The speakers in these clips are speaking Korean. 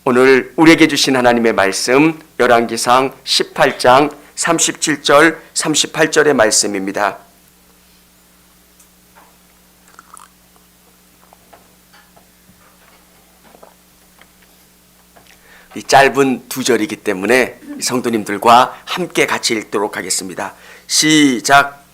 오늘 우리에게 주신 하나님의 말씀 열왕기상 18장 37절 38절의 말씀입니다. 이 짧은 두 절이기 때문에 성도님들과 함께 같이 읽도록 하겠습니다. 시작.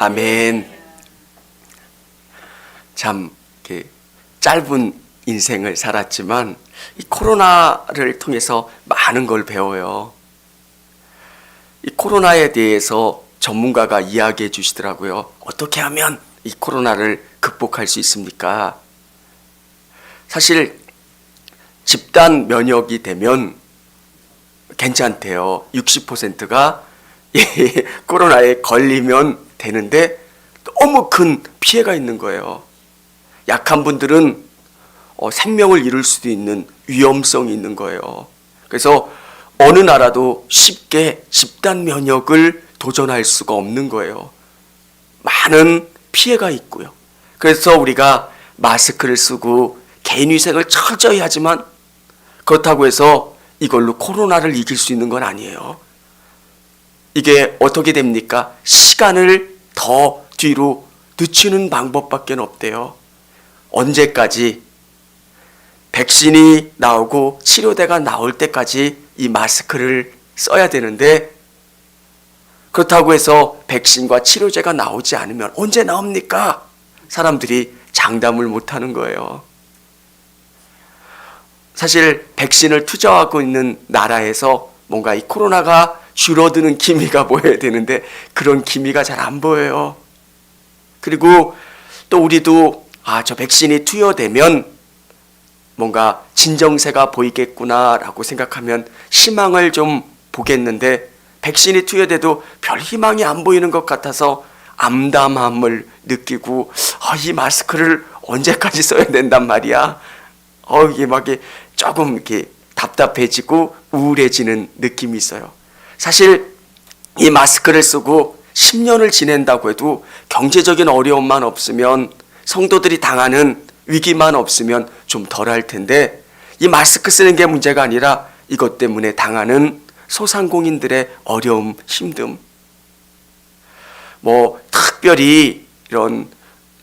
아멘. 참 짧은 인생을 살았지만 이 코로나를 통해서 많은 걸 배워요. 이 코로나에 대해서 전문가가 이야기해 주시더라고요. 어떻게 하면 이 코로나를 극복할 수 있습니까? 사실 집단 면역이 되면 괜찮대요. 60%가 이 코로나에 걸리면 되는데 너무 큰 피해가 있는 거예요. 약한 분들은 생명을 잃을 수도 있는 위험성이 있는 거예요. 그래서 어느 나라도 쉽게 집단 면역을 도전할 수가 없는 거예요. 많은 피해가 있고요. 그래서 우리가 마스크를 쓰고 개인위생을 철저히 하지만 그렇다고 해서 이걸로 코로나를 이길 수 있는 건 아니에요. 이게 어떻게 됩니까? 시간을 더 뒤로 늦추는 방법밖에 없대요. 언제까지? 백신이 나오고 치료제가 나올 때까지 이 마스크를 써야 되는데 그렇다고 해서 백신과 치료제가 나오지 않으면 언제 나옵니까? 사람들이 장담을 못하는 거예요. 사실 백신을 투자하고 있는 나라에서 뭔가 이 코로나가 줄어드는 기미가 보여야 되는데 그런 기미가 잘 안 보여요. 그리고 또 우리도 저 백신이 투여되면 뭔가 진정세가 보이겠구나라고 생각하면 희망을 좀 보겠는데 백신이 투여돼도 별 희망이 안 보이는 것 같아서 암담함을 느끼고 이 마스크를 언제까지 써야 된단 말이야. 이게 막 조금 이렇게 답답해지고 우울해지는 느낌이 있어요. 사실 이 마스크를 쓰고 10년을 지낸다고 해도 경제적인 어려움만 없으면 성도들이 당하는 위기만 없으면 좀 덜할 텐데 이 마스크 쓰는 게 문제가 아니라 이것 때문에 당하는 소상공인들의 어려움, 힘듦. 특별히 이런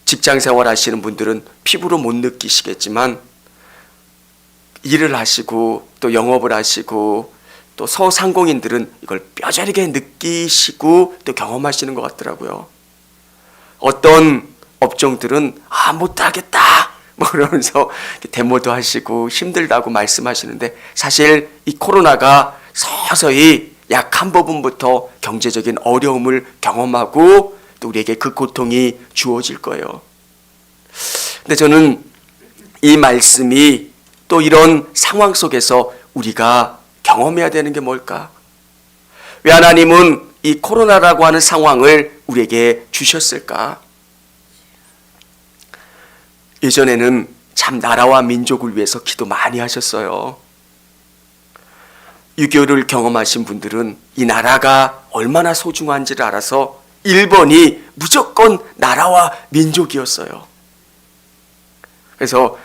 직장생활 하시는 분들은 피부로 못 느끼시겠지만 일을 하시고 또 영업을 하시고 또 소상공인들은 이걸 뼈저리게 느끼시고 또 경험하시는 것 같더라고요. 어떤 업종들은 못하겠다 그러면서 데모도 하시고 힘들다고 말씀하시는데 사실 이 코로나가 서서히 약한 부분부터 경제적인 어려움을 경험하고 또 우리에게 그 고통이 주어질 거예요. 근데 저는 이 말씀이 또 이런 상황 속에서 우리가 경험해야 되는 게 뭘까? 왜 하나님은 이 코로나라고 하는 상황을 우리에게 주셨을까? 예전에는 참 나라와 민족을 위해서 기도 많이 하셨어요. 6.25를 경험하신 분들은 이 나라가 얼마나 소중한지를 알아서 1번이 무조건 나라와 민족이었어요. 그래서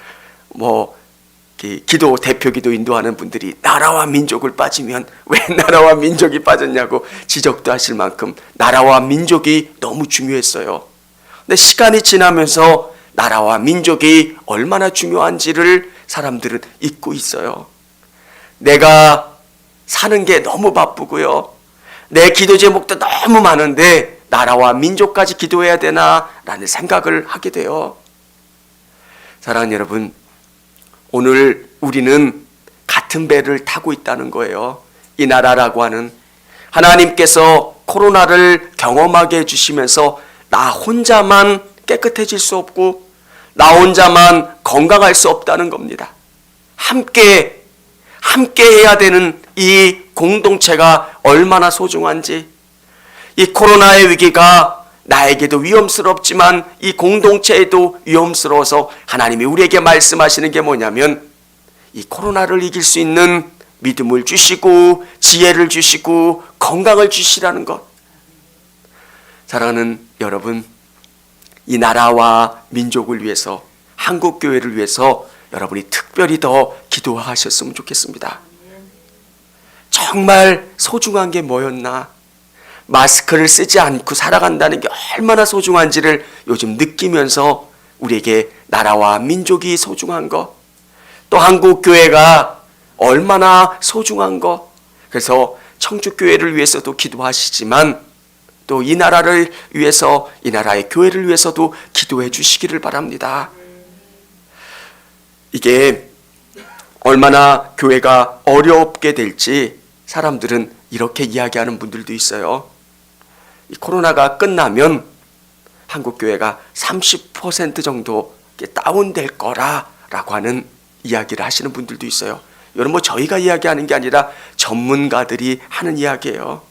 기도 대표기도 인도하는 분들이 나라와 민족을 빠지면 왜 나라와 민족이 빠졌냐고 지적도 하실 만큼 나라와 민족이 너무 중요했어요. 근데 시간이 지나면서 나라와 민족이 얼마나 중요한지를 사람들은 잊고 있어요. 내가 사는 게 너무 바쁘고요. 내 기도 제목도 너무 많은데 나라와 민족까지 기도해야 되나 라는 생각을 하게 돼요. 사랑하는 여러분, 오늘 우리는 같은 배를 타고 있다는 거예요. 이 나라라고 하는 하나님께서 코로나를 경험하게 해주시면서 나 혼자만 깨끗해질 수 없고 나 혼자만 건강할 수 없다는 겁니다. 함께 해야 되는 이 공동체가 얼마나 소중한지, 이 코로나의 위기가 나에게도 위험스럽지만 이 공동체에도 위험스러워서 하나님이 우리에게 말씀하시는 게 뭐냐면 이 코로나를 이길 수 있는 믿음을 주시고 지혜를 주시고 건강을 주시라는 것. 사랑하는 여러분, 이 나라와 민족을 위해서, 한국교회를 위해서 여러분이 특별히 더 기도하셨으면 좋겠습니다. 정말 소중한 게 뭐였나? 마스크를 쓰지 않고 살아간다는 게 얼마나 소중한지를 요즘 느끼면서 우리에게 나라와 민족이 소중한 것, 또 한국교회가 얼마나 소중한 것, 그래서 청주교회를 위해서도 기도하시지만 또 이 나라를 위해서, 이 나라의 교회를 위해서도 기도해 주시기를 바랍니다. 이게 얼마나 교회가 어렵게 될지 사람들은 이렇게 이야기하는 분들도 있어요. 이 코로나가 끝나면 한국교회가 30% 정도 다운될 거라고 하는 이야기를 하시는 분들도 있어요. 이건 뭐 저희가 이야기하는 게 아니라 전문가들이 하는 이야기예요.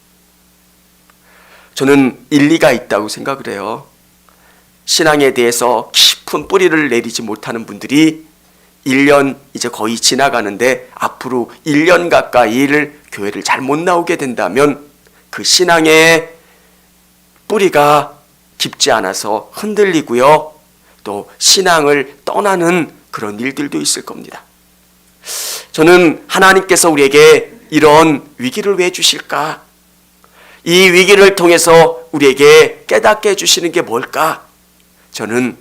저는 일리가 있다고 생각을 해요. 신앙에 대해서 깊은 뿌리를 내리지 못하는 분들이 1년 이제 거의 지나가는데 앞으로 1년 가까이를 교회를 잘 못 나오게 된다면 그 신앙의 뿌리가 깊지 않아서 흔들리고요. 또 신앙을 떠나는 그런 일들도 있을 겁니다. 저는 하나님께서 우리에게 이런 위기를 왜 주실까? 이 위기를 통해서 우리에게 깨닫게 해주시는 게 뭘까? 저는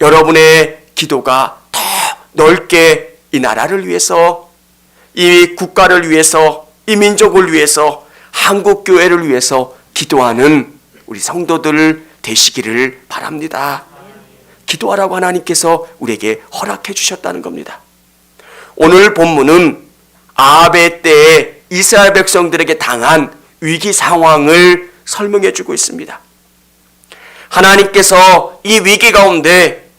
여러분의 기도가 더 넓게 이 나라를 위해서, 이 국가를 위해서, 이 민족을 위해서, 한국교회를 위해서 기도하는 우리 성도들 되시기를 바랍니다. 기도하라고 하나님께서 우리에게 허락해 주셨다는 겁니다. 오늘 본문은 아합의 때에 이스라엘 백성들에게 당한 위기 상황을 설명해 주고 있습니다. 하나님께서 이 위기 가운데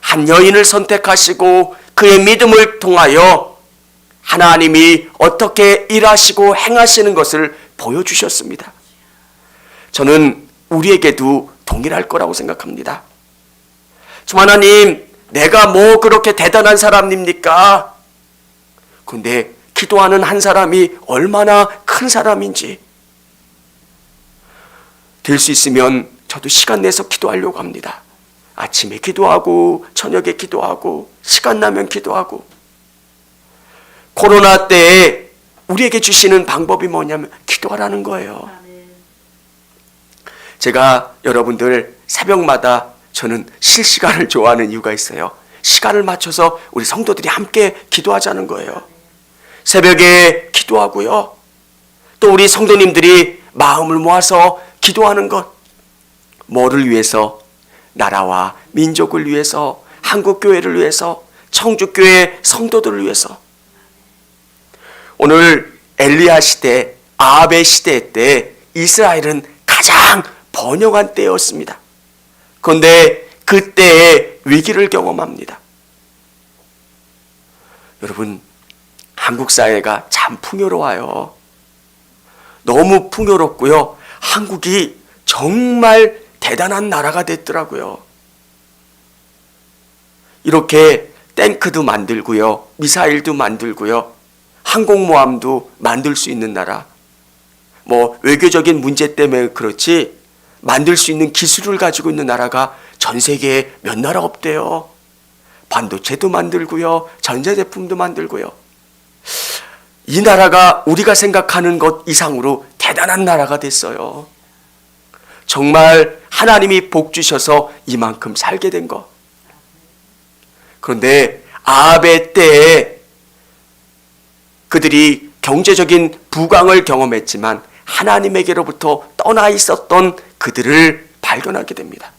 한 여인을 선택하시고 그의 믿음을 통하여 하나님이 어떻게 일하시고 행하시는 것을 보여주셨습니다. 저는 우리에게도 동일할 거라고 생각합니다. 하나님, 내가 뭐 그렇게 대단한 사람입니까? 근데 기도하는 한 사람이 얼마나 큰 사람인지, 될 수 있으면 저도 시간 내서 기도하려고 합니다. 아침에 기도하고 저녁에 기도하고 시간 나면 기도하고. 코로나 때에 우리에게 주시는 방법이 뭐냐면 기도하라는 거예요. 제가 여러분들 새벽마다 저는 실시간을 좋아하는 이유가 있어요. 시간을 맞춰서 우리 성도들이 함께 기도하자는 거예요. 새벽에 기도하고요. 또 우리 성도님들이 마음을 모아서 기도하는 것. 뭐를 위해서? 나라와 민족을 위해서, 한국교회를 위해서, 청주교회 성도들을 위해서. 오늘 엘리야 시대, 아합의 시대 때 이스라엘은 가장 번영한 때였습니다. 그런데 그때의 위기를 경험합니다. 여러분, 한국 사회가 참 풍요로워요. 너무 풍요롭고요. 한국이 정말 대단한 나라가 됐더라고요. 이렇게 탱크도 만들고요. 미사일도 만들고요. 항공모함도 만들 수 있는 나라. 뭐 외교적인 문제 때문에 그렇지 만들 수 있는 기술을 가지고 있는 나라가 전 세계에 몇 나라 없대요. 반도체도 만들고요. 전자제품도 만들고요. 이 나라가 우리가 생각하는 것 이상으로 대단한 나라가 됐어요. 정말 하나님이 복 주셔서 이만큼 살게 된 것. 그런데 아합의 때에 그들이 경제적인 부강을 경험했지만 하나님에게로부터 떠나 있었던 그들을 발견하게 됩니다.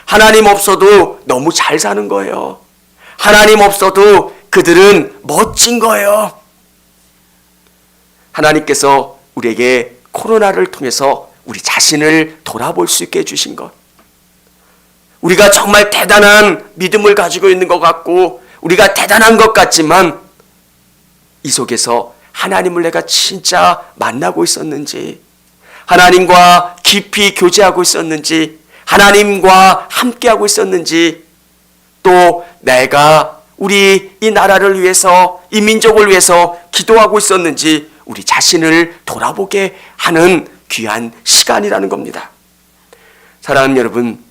하나님 없어도 너무 잘 사는 거예요. 하나님 없어도 그들은 멋진 거예요. 하나님께서 우리에게 코로나를 통해서 우리 자신을 돌아볼 수 있게 해주신 것. 우리가 정말 대단한 믿음을 가지고 있는 것 같고 우리가 대단한 것 같지만 이 속에서 하나님을 내가 진짜 만나고 있었는지, 하나님과 깊이 교제하고 있었는지, 하나님과 함께하고 있었는지, 또 내가 우리 이 나라를 위해서, 이 민족을 위해서 기도하고 있었는지 우리 자신을 돌아보게 하는 귀한 시간이라는 겁니다. 사랑하는 여러분,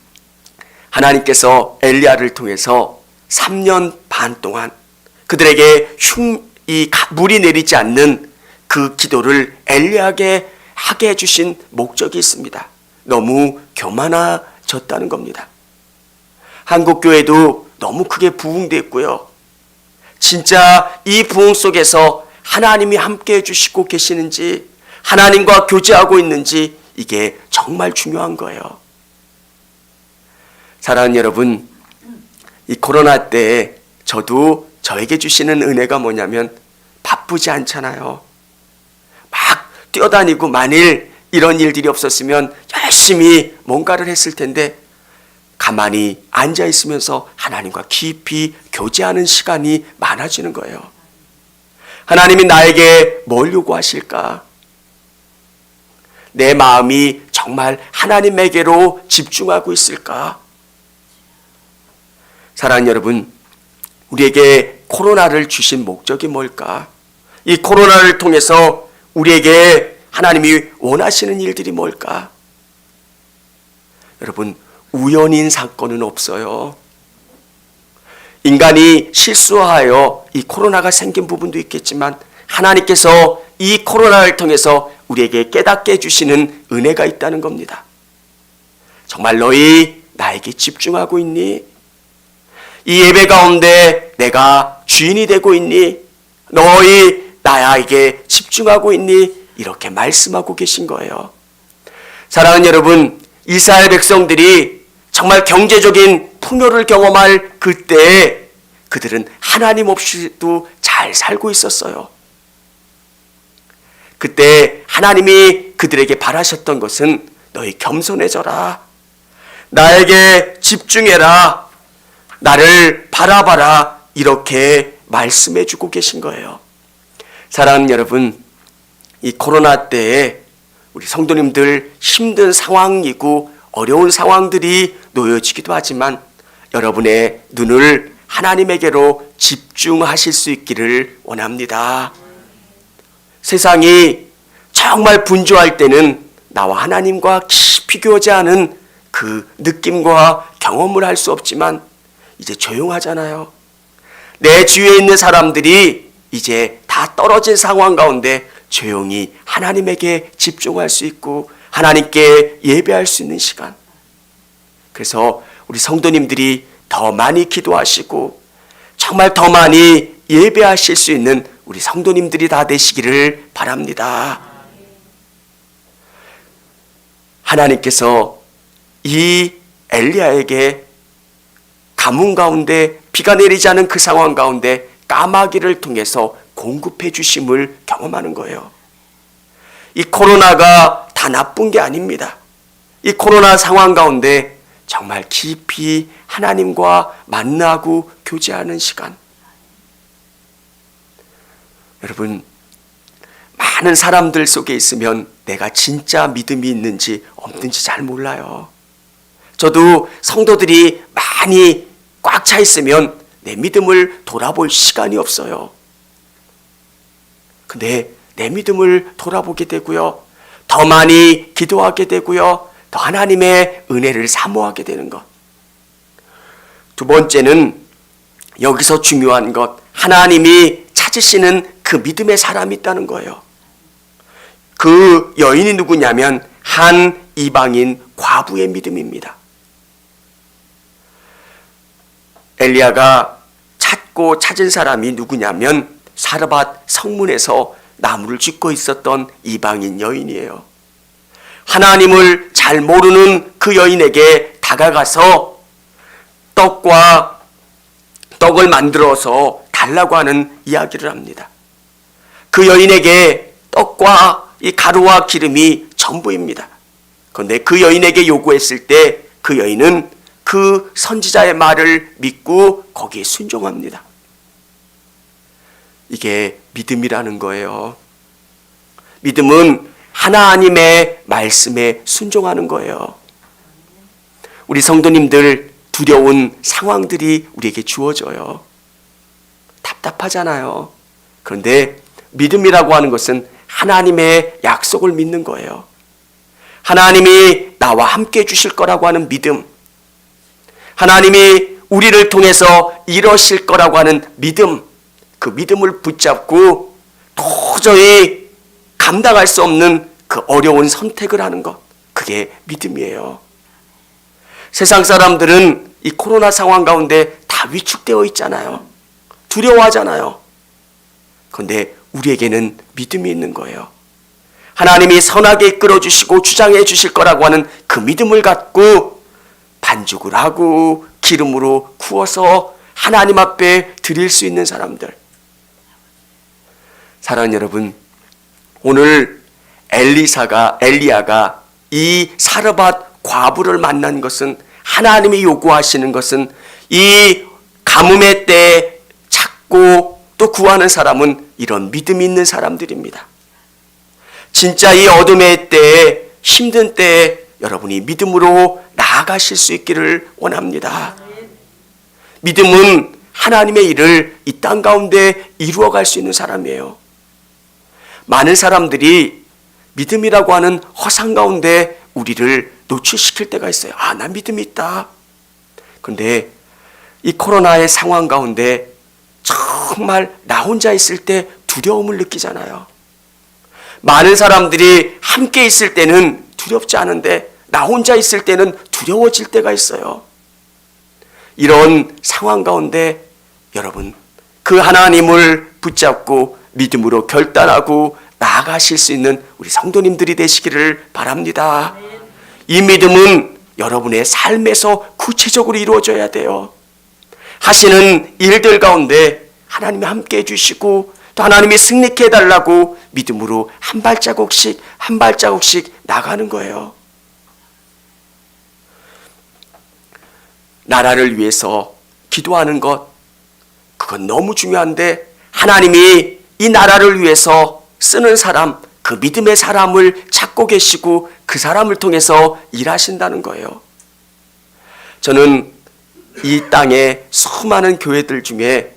하나님께서 엘리야를 통해서 3년 반 동안 그들에게 물이 내리지 않는 그 기도를 엘리야에게 하게 해주신 목적이 있습니다. 너무 교만해졌다는 겁니다. 한국교회도 너무 크게 부흥됐고요. 진짜 이 부흥 속에서 하나님이 함께 해주시고 계시는지, 하나님과 교제하고 있는지, 이게 정말 중요한 거예요. 사랑하는 여러분, 이 코로나 때에 저도 저에게 주시는 은혜가 뭐냐면 바쁘지 않잖아요. 막 뛰어다니고 만일 이런 일들이 없었으면 열심히 뭔가를 했을 텐데 가만히 앉아 있으면서 하나님과 깊이 교제하는 시간이 많아지는 거예요. 하나님이 나에게 뭘 요구하실까? 내 마음이 정말 하나님에게로 집중하고 있을까? 사랑하는 여러분, 우리에게 코로나를 주신 목적이 뭘까? 이 코로나를 통해서 우리에게 하나님이 원하시는 일들이 뭘까? 여러분, 우연인 사건은 없어요. 인간이 실수하여 이 코로나가 생긴 부분도 있겠지만 하나님께서 이 코로나를 통해서 우리에게 깨닫게 해주시는 은혜가 있다는 겁니다. 정말 너희 나에게 집중하고 있니? 이 예배 가운데 내가 주인이 되고 있니? 너희 나에게 집중하고 있니? 이렇게 말씀하고 계신 거예요. 사랑하는 여러분, 이스라엘 백성들이 정말 경제적인 풍요를 경험할 그때에 그들은 하나님 없이도 잘 살고 있었어요. 그때 하나님이 그들에게 바라셨던 것은 너희 겸손해져라. 나에게 집중해라. 나를 바라봐라. 이렇게 말씀해 주고 계신 거예요. 사랑하는 여러분, 이 코로나 때에 우리 성도님들 힘든 상황이고 어려운 상황들이 놓여지기도 하지만 여러분의 눈을 하나님에게로 집중하실 수 있기를 원합니다. 세상이 정말 분주할 때는 나와 하나님과 깊이 교제하는 그 느낌과 경험을 할 수 없지만 이제 조용하잖아요. 내 주위에 있는 사람들이 이제 다 떨어진 상황 가운데 조용히 하나님에게 집중할 수 있고 하나님께 예배할 수 있는 시간. 그래서 우리 성도님들이 더 많이 기도하시고 정말 더 많이 예배하실 수 있는 우리 성도님들이 다 되시기를 바랍니다. 하나님께서 이 엘리야에게 가뭄 가운데 비가 내리지 않은 그 상황 가운데 까마귀를 통해서 공급해 주심을 경험하는 거예요. 이 코로나가 다 나쁜 게 아닙니다. 이 코로나 상황 가운데 정말 깊이 하나님과 만나고 교제하는 시간. 여러분, 많은 사람들 속에 있으면 내가 진짜 믿음이 있는지 없는지 잘 몰라요. 저도 성도들이 많이 꽉 차 있으면 내 믿음을 돌아볼 시간이 없어요. 근데 내 믿음을 돌아보게 되고요. 더 많이 기도하게 되고요. 더 하나님의 은혜를 사모하게 되는 것. 두 번째는 여기서 중요한 것, 하나님이 찾으시는 그 믿음의 사람이 있다는 거예요. 그 여인이 누구냐면 한 이방인 과부의 믿음입니다. 엘리야가 찾은 사람이 누구냐면 사르밧 성문에서 나무를 짓고 있었던 이방인 여인이에요. 하나님을 잘 모르는 그 여인에게 다가가서 떡을 만들어서 달라고 하는 이야기를 합니다. 그 여인에게 떡과 이 가루와 기름이 전부입니다. 그런데 그 여인에게 요구했을 때 그 여인은 그 선지자의 말을 믿고 거기에 순종합니다. 이게 믿음이라는 거예요. 믿음은 하나님의 말씀에 순종하는 거예요. 우리 성도님들 두려운 상황들이 우리에게 주어져요. 답답하잖아요. 그런데 믿음이라고 하는 것은 하나님의 약속을 믿는 거예요. 하나님이 나와 함께 해 주실 거라고 하는 믿음, 하나님이 우리를 통해서 이루실 거라고 하는 믿음, 그 믿음을 붙잡고 도저히 감당할 수 없는 그 어려운 선택을 하는 것, 그게 믿음이에요. 세상 사람들은 이 코로나 상황 가운데 다 위축되어 있잖아요. 두려워하잖아요. 그런데 우리에게는 믿음이 있는 거예요. 하나님이 선하게 이끌어 주시고 주장해 주실 거라고 하는 그 믿음을 갖고 반죽을 하고 기름으로 구워서 하나님 앞에 드릴 수 있는 사람들. 사랑하는 여러분, 오늘 엘리야가 이 사르밧 과부를 만난 것은, 하나님이 요구하시는 것은, 이 가뭄의 때에 찾고 또 구하는 사람은 이런 믿음이 있는 사람들입니다. 진짜 이 어둠의 때에, 힘든 때에 여러분이 믿음으로 나아가실 수 있기를 원합니다. 믿음은 하나님의 일을 이 땅 가운데 이루어갈 수 있는 사람이에요. 많은 사람들이 믿음이라고 하는 허상 가운데 우리를 노출시킬 때가 있어요. 아, 나 믿음이 있다. 그런데 이 코로나의 상황 가운데 정말 나 혼자 있을 때 두려움을 느끼잖아요. 많은 사람들이 함께 있을 때는 두렵지 않은데 나 혼자 있을 때는 두려워질 때가 있어요. 이런 상황 가운데 여러분, 그 하나님을 붙잡고 믿음으로 결단하고 나아가실 수 있는 우리 성도님들이 되시기를 바랍니다. 이 믿음은 여러분의 삶에서 구체적으로 이루어져야 돼요. 하시는 일들 가운데 하나님이 함께 해주시고 또 하나님이 승리케 해달라고 믿음으로 한 발자국씩 한 발자국씩 나가는 거예요. 나라를 위해서 기도하는 것, 그건 너무 중요한데 하나님이 이 나라를 위해서 쓰는 사람, 그 믿음의 사람을 찾고 계시고 그 사람을 통해서 일하신다는 거예요. 저는 이 땅의 수많은 교회들 중에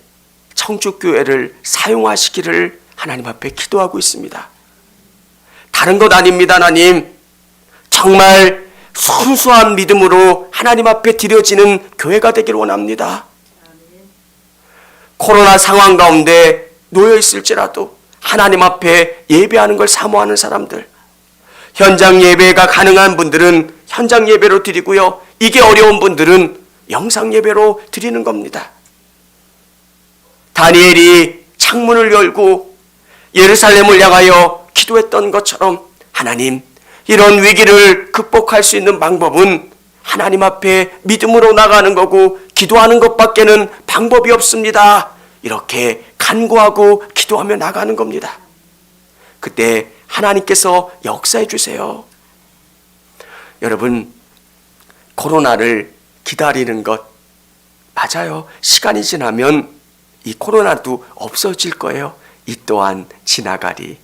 청주교회를 사용하시기를 하나님 앞에 기도하고 있습니다. 다른 것 아닙니다. 하나님, 정말 순수한 믿음으로 하나님 앞에 드려지는 교회가 되기를 원합니다. 코로나 상황 가운데 놓여 있을지라도 하나님 앞에 예배하는 걸 사모하는 사람들, 현장 예배가 가능한 분들은 현장 예배로 드리고요, 이게 어려운 분들은 영상 예배로 드리는 겁니다. 다니엘이 창문을 열고 예루살렘을 향하여 기도했던 것처럼 하나님, 이런 위기를 극복할 수 있는 방법은 하나님 앞에 믿음으로 나가는 거고 기도하는 것밖에는 방법이 없습니다. 이렇게 간구하고 기도하며 나가는 겁니다. 그때 하나님께서 역사해 주세요. 여러분, 코로나를 기다리는 것 맞아요. 시간이 지나면 이 코로나도 없어질 거예요. 이 또한 지나가리.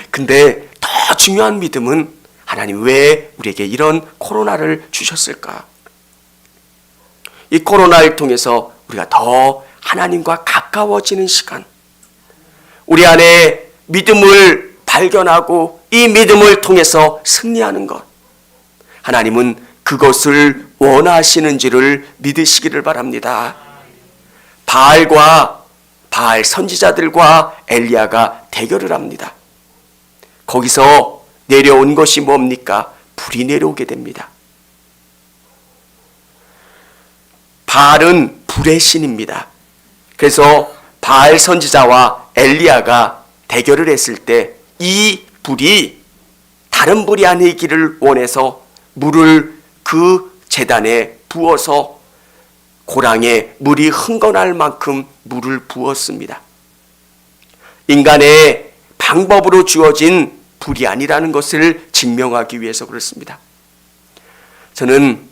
근데 더 중요한 믿음은 하나님 왜 우리에게 이런 코로나를 주셨을까? 이 코로나를 통해서 우리가 더 하나님과 가까워지는 시간, 우리 안에 믿음을 발견하고 이 믿음을 통해서 승리하는 것, 하나님은 그것을 원하시는지를 믿으시기를 바랍니다. 바알 선지자들과 엘리야가 대결을 합니다. 거기서 내려온 것이 뭡니까? 불이 내려오게 됩니다. 바알은 불의 신입니다. 그래서 바알 선지자와 엘리야가 대결을 했을 때 이 불이 다른 불이 아니기를 원해서 물을 그 제단에 부어서 고랑에 물이 흥건할 만큼 물을 부었습니다. 인간의 방법으로 주어진 불이 아니라는 것을 증명하기 위해서 그렇습니다. 저는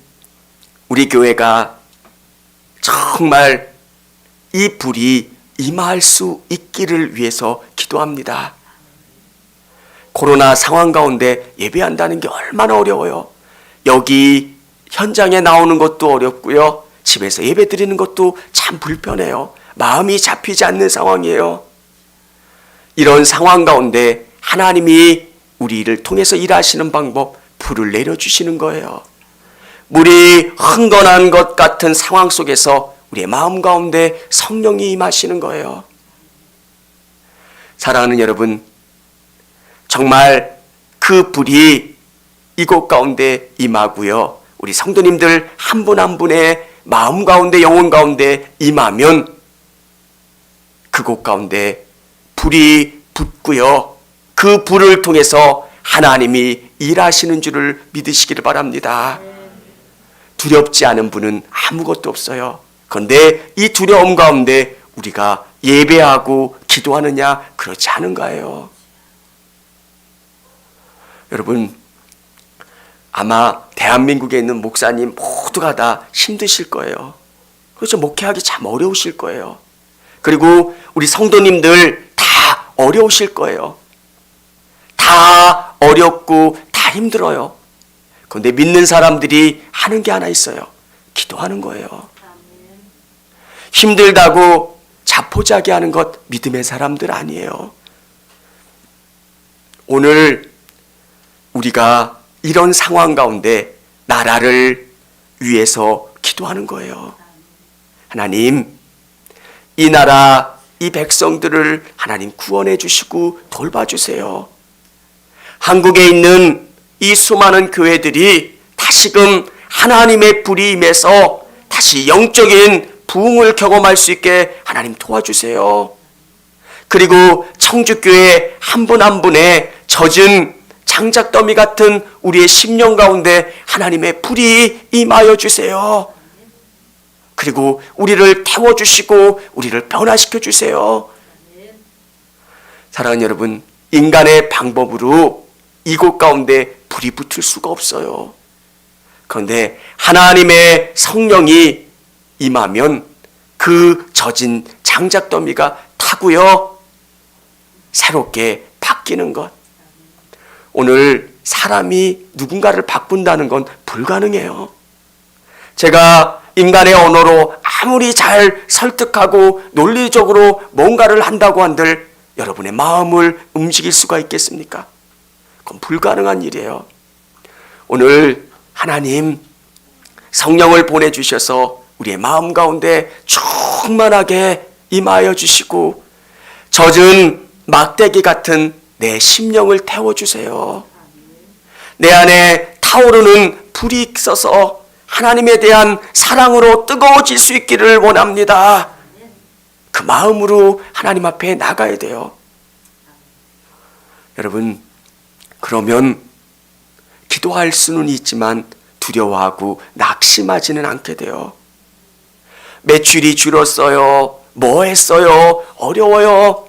우리 교회가 정말 이 불이 임할 수 있기를 위해서 기도합니다. 코로나 상황 가운데 예배한다는 게 얼마나 어려워요. 여기 현장에 나오는 것도 어렵고요. 집에서 예배 드리는 것도 참 불편해요. 마음이 잡히지 않는 상황이에요. 이런 상황 가운데 하나님이 우리를 통해서 일하시는 방법, 불을 내려주시는 거예요. 물이 흥건한 것 같은 상황 속에서 우리의 마음 가운데 성령이 임하시는 거예요. 사랑하는 여러분, 정말 그 불이 이곳 가운데 임하고요. 우리 성도님들 한 분 한 분의 마음 가운데, 영혼 가운데 임하면 그곳 가운데 불이 붙고요. 그 불을 통해서 하나님이 일하시는 줄을 믿으시기를 바랍니다. 두렵지 않은 분은 아무것도 없어요. 그런데 이 두려움 가운데 우리가 예배하고 기도하느냐? 그렇지 않은가요? 여러분, 아마 대한민국에 있는 목사님 모두가 다 힘드실 거예요. 그렇죠. 목회하기 참 어려우실 거예요. 그리고 우리 성도님들 다 어려우실 거예요. 다 어렵고 다 힘들어요. 그런데 믿는 사람들이 하는 게 하나 있어요. 기도하는 거예요. 힘들다고 자포자기 하는 것 믿음의 사람들 아니에요. 오늘 우리가 이런 상황 가운데 나라를 위해서 기도하는 거예요. 하나님, 이 나라, 이 백성들을 하나님 구원해 주시고 돌봐주세요. 한국에 있는 이 수많은 교회들이 다시금 하나님의 불이 임해서 다시 영적인 부흥을 경험할 수 있게 하나님 도와주세요. 그리고 청주교회 한 분 한 분의 젖은 장작더미 같은 우리의 심령 가운데 하나님의 불이 임하여 주세요. 그리고 우리를 태워주시고 우리를 변화시켜 주세요. 사랑하는 여러분, 인간의 방법으로 이곳 가운데 불이 붙을 수가 없어요. 그런데 하나님의 성령이 임하면 그 젖은 장작더미가 타고요, 새롭게 바뀌는 것. 오늘 사람이 누군가를 바꾼다는 건 불가능해요. 제가 인간의 언어로 아무리 잘 설득하고 논리적으로 뭔가를 한다고 한들 여러분의 마음을 움직일 수가 있겠습니까? 그건 불가능한 일이에요. 오늘 하나님 성령을 보내주셔서 우리의 마음 가운데 충만하게 임하여 주시고 젖은 막대기 같은 내 심령을 태워주세요. 내 안에 타오르는 불이 있어서 하나님에 대한 사랑으로 뜨거워질 수 있기를 원합니다. 그 마음으로 하나님 앞에 나가야 돼요. 여러분, 그러면 기도할 수는 있지만 두려워하고 낙심하지는 않게 돼요. 매출이 줄었어요. 뭐 했어요? 어려워요.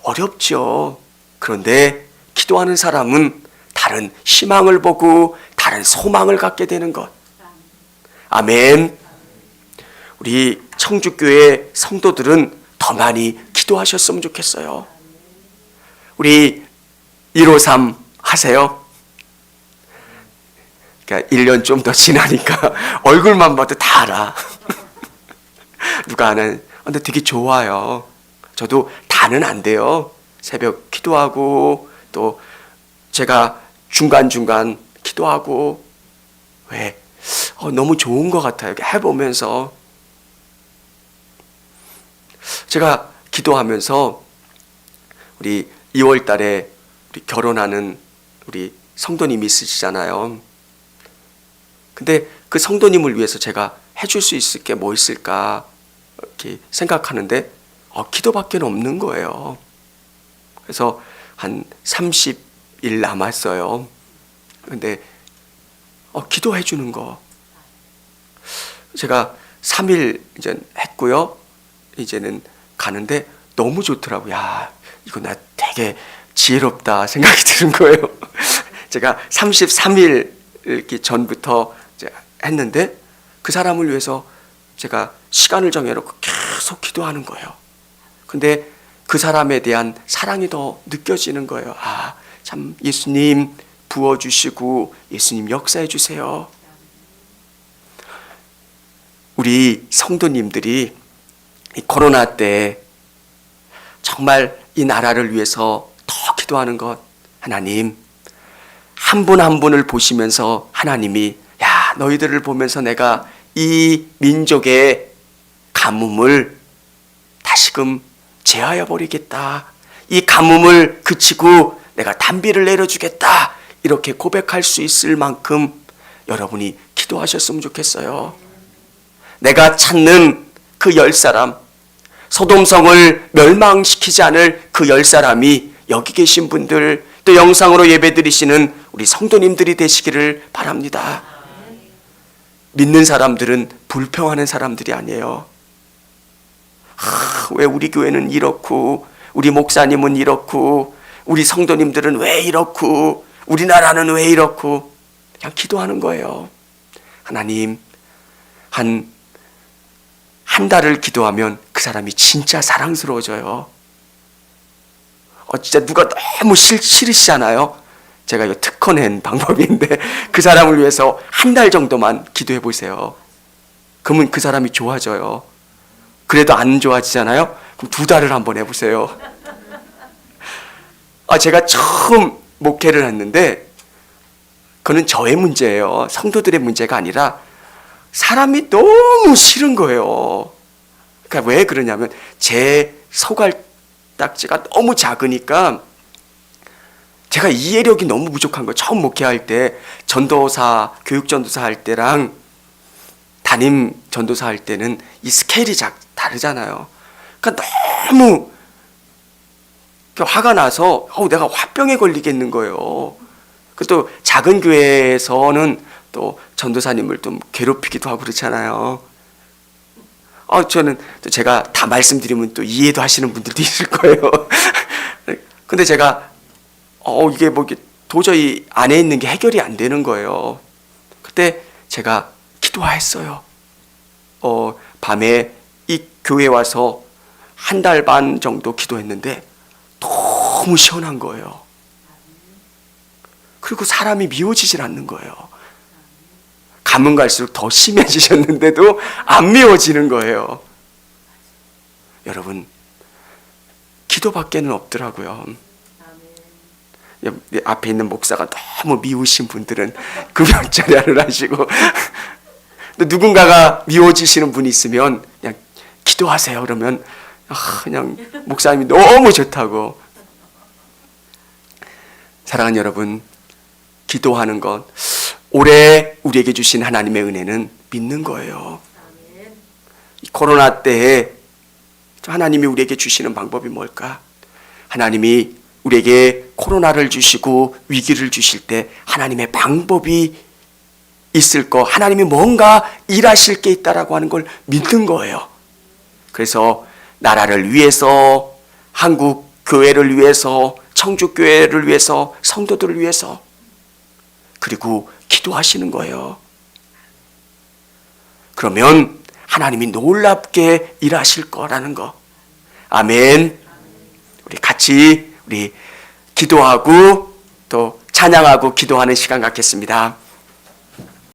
어렵죠. 그런데 기도하는 사람은 다른 희망을 보고 다른 소망을 갖게 되는 것. 아멘. 우리 청주교회 성도들은 더 많이 기도하셨으면 좋겠어요. 우리 153 하세요? 그러니까 1년 좀 더 지나니까 얼굴만 봐도 다 알아. 누가 아는, 근데 되게 좋아요. 저도 다는 안 돼요. 새벽 기도하고 또 제가 중간중간 기도하고 왜? 너무 좋은 것 같아요. 해보면서 제가 기도하면서 우리 2월 달에 우리 결혼하는 우리 성도님이 있으시잖아요. 근데 그 성도님을 위해서 제가 해줄 수 있을 게 뭐 있을까 이렇게 생각하는데 기도밖에 없는 거예요. 그래서 한 30일 남았어요. 근데 기도해 주는 거 제가 3일 이제 했고요. 이제는 가는데 너무 좋더라고요. 야, 이거 나 되게 지혜롭다 생각이 드는 거예요. 제가 33일 이렇게 전부터 이제 했는데 그 사람을 위해서 제가 시간을 정해놓고 계속 기도하는 거예요. 근데 그 그 사람에 대한 사랑이 더 느껴지는 거예요. 아, 참 예수님 부어주시고 예수님 역사해 주세요. 우리 성도님들이 이 코로나 때 정말 이 나라를 위해서 더 기도하는 것, 하나님 한 분 한 분을 보시면서 하나님이 야, 너희들을 보면서 내가 이 민족의 가뭄을 다시금 제하여 버리겠다. 이 가뭄을 그치고 내가 단비를 내려주겠다. 이렇게 고백할 수 있을 만큼 여러분이 기도하셨으면 좋겠어요. 내가 찾는 그 10사람, 소돔성을 멸망시키지 않을 그 10사람이 여기 계신 분들, 또 영상으로 예배드리시는 우리 성도님들이 되시기를 바랍니다. 믿는 사람들은 불평하는 사람들이 아니에요. 왜 우리 교회는 이렇고, 우리 목사님은 이렇고, 우리 성도님들은 왜 이렇고, 우리나라는 왜 이렇고, 그냥 기도하는 거예요. 하나님, 한 달을 기도하면 그 사람이 진짜 사랑스러워져요. 진짜 누가 너무 싫으시잖아요. 제가 이거 특허낸 방법인데 그 사람을 위해서 한 달 정도만 기도해 보세요. 그러면 그 사람이 좋아져요. 그래도 안 좋아지잖아요. 그럼 2달을 한번 해보세요. 제가 처음 목회를 했는데 그건 저의 문제예요. 성도들의 문제가 아니라 사람이 너무 싫은 거예요. 그러니까 왜 그러냐면 제 소갈딱지가 너무 작으니까 제가 이해력이 너무 부족한 거예요. 처음 목회할 때 전도사, 교육전도사 할 때랑 담임 전도사 할 때는 이 스케일이 다르잖아요. 그러니까 너무 화가 나서 내가 화병에 걸리겠는 거예요. 또 작은 교회에서는 또 전도사님을 좀 괴롭히기도 하고 그렇잖아요. 저는 또 제가 다 말씀드리면 또 이해도 하시는 분들도 있을 거예요. 근데 제가 이게 도저히 안에 있는 게 해결이 안 되는 거예요. 그때 제가 기도했어요. 밤에 이 교회 와서 1달 반 정도 기도했는데 너무 시원한 거예요. 그리고 사람이 미워지질 않는 거예요. 가면 갈수록 더 심해지셨는데도 안 미워지는 거예요. 여러분, 기도밖에는 없더라고요. 앞에 있는 목사가 너무 미우신 분들은 금연자리를 하시고 누군가가 미워지시는 분이 있으면 그냥 기도하세요. 그러면 그냥 목사님이 너무 좋다고. 사랑하는 여러분, 기도하는 것, 올해 우리에게 주신 하나님의 은혜는 믿는 거예요. 이 코로나 때에 하나님이 우리에게 주시는 방법이 뭘까? 하나님이 우리에게 코로나를 주시고 위기를 주실 때 하나님의 방법이 있을 거, 하나님이 뭔가 일하실 게 있다라고 하는 걸 믿는 거예요. 그래서 나라를 위해서, 한국 교회를 위해서, 청주교회를 위해서, 성도들을 위해서, 그리고 기도하시는 거예요. 그러면 하나님이 놀랍게 일하실 거라는 거. 아멘. 우리 같이 기도하고 또 찬양하고 기도하는 시간 갖겠습니다.